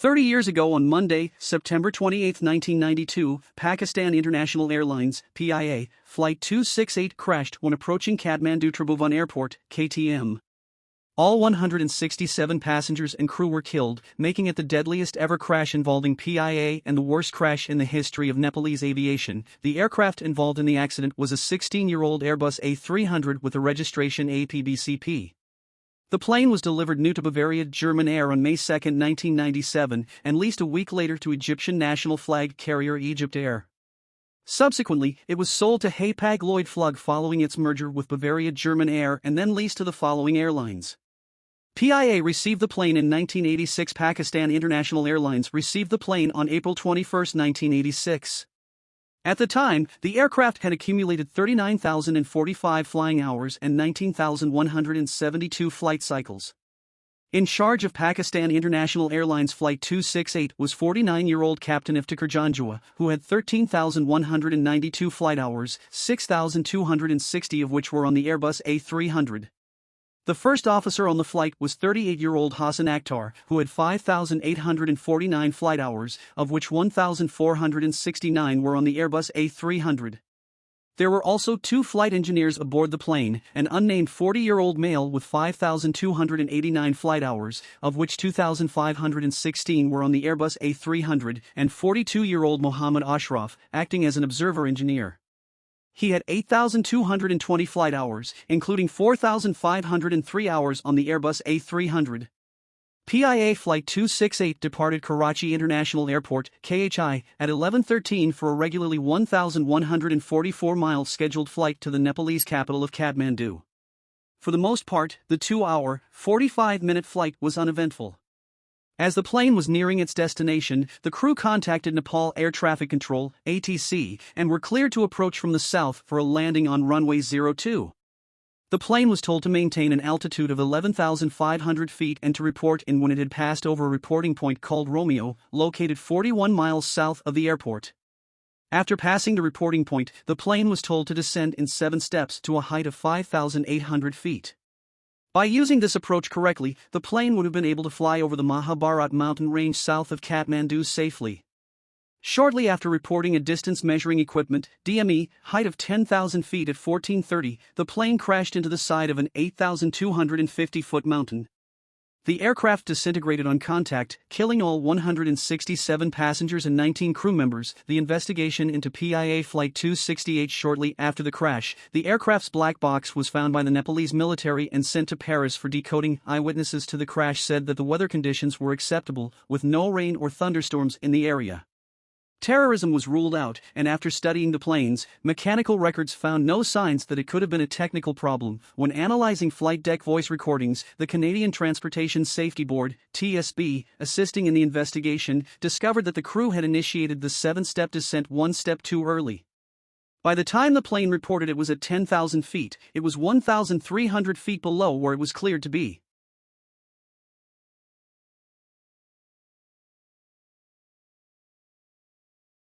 30 years ago on Monday, September 28, 1992, Pakistan International Airlines (PIA) Flight 268 crashed when approaching Kathmandu Tribhuvan Airport, KTM. All 167 passengers and crew were killed, making it the deadliest ever crash involving PIA and the worst crash in the history of Nepalese aviation. The aircraft involved in the accident was a 16-year-old Airbus A300 with a registration APBCP. The plane was delivered new to Bavaria German Air on May 2, 1997, and leased a week later to Egyptian national flag carrier Egypt Air. Subsequently, it was sold to Hapag-Lloyd Flug following its merger with Bavaria German Air and then leased to the following airlines. PIA received the plane in 1986. Pakistan International Airlines received the plane on April 21, 1986. At the time, the aircraft had accumulated 39,045 flying hours and 19,172 flight cycles. In charge of Pakistan International Airlines Flight 268 was 49-year-old Captain Iftikhar Janjua, who had 13,192 flight hours, 6,260 of which were on the Airbus A300. The first officer on the flight was 38-year-old Hassan Akhtar, who had 5,849 flight hours, of which 1,469 were on the Airbus A300. There were also two flight engineers aboard the plane, an unnamed 40-year-old male with 5,289 flight hours, of which 2,516 were on the Airbus A300, and 42-year-old Mohammed Ashraf, acting as an observer engineer. He had 8,220 flight hours, including 4,503 hours on the Airbus A300. PIA Flight 268 departed Karachi International Airport, KHI, at 11:13 for a regularly 1,144-mile scheduled flight to the Nepalese capital of Kathmandu. For the most part, the 2-hour, 45-minute flight was uneventful. As the plane was nearing its destination, the crew contacted Nepal Air Traffic Control (ATC) and were cleared to approach from the south for a landing on runway 02. The plane was told to maintain an altitude of 11,500 feet and to report in when it had passed over a reporting point called Romeo, located 41 miles south of the airport. After passing the reporting point, the plane was told to descend in 7 steps to a height of 5,800 feet. By using this approach correctly, the plane would have been able to fly over the Mahabharat mountain range south of Kathmandu safely. Shortly after reporting a distance measuring equipment (DME) height of 10,000 feet at 14:30, the plane crashed into the side of an 8,250-foot mountain. The aircraft disintegrated on contact, killing all 167 passengers and 19 crew members. The investigation into PIA Flight 268. Shortly after the crash, the aircraft's black box was found by the Nepalese military and sent to Paris for decoding. Eyewitnesses to the crash said that the weather conditions were acceptable, with no rain or thunderstorms in the area. Terrorism was ruled out, and after studying the planes, mechanical records found no signs that it could have been a technical problem. When analyzing flight deck voice recordings, the Canadian Transportation Safety Board (TSB), assisting in the investigation, discovered that the crew had initiated the 7-step descent 1 step too early. By the time the plane reported it was at 10,000 feet, it was 1,300 feet below where it was cleared to be.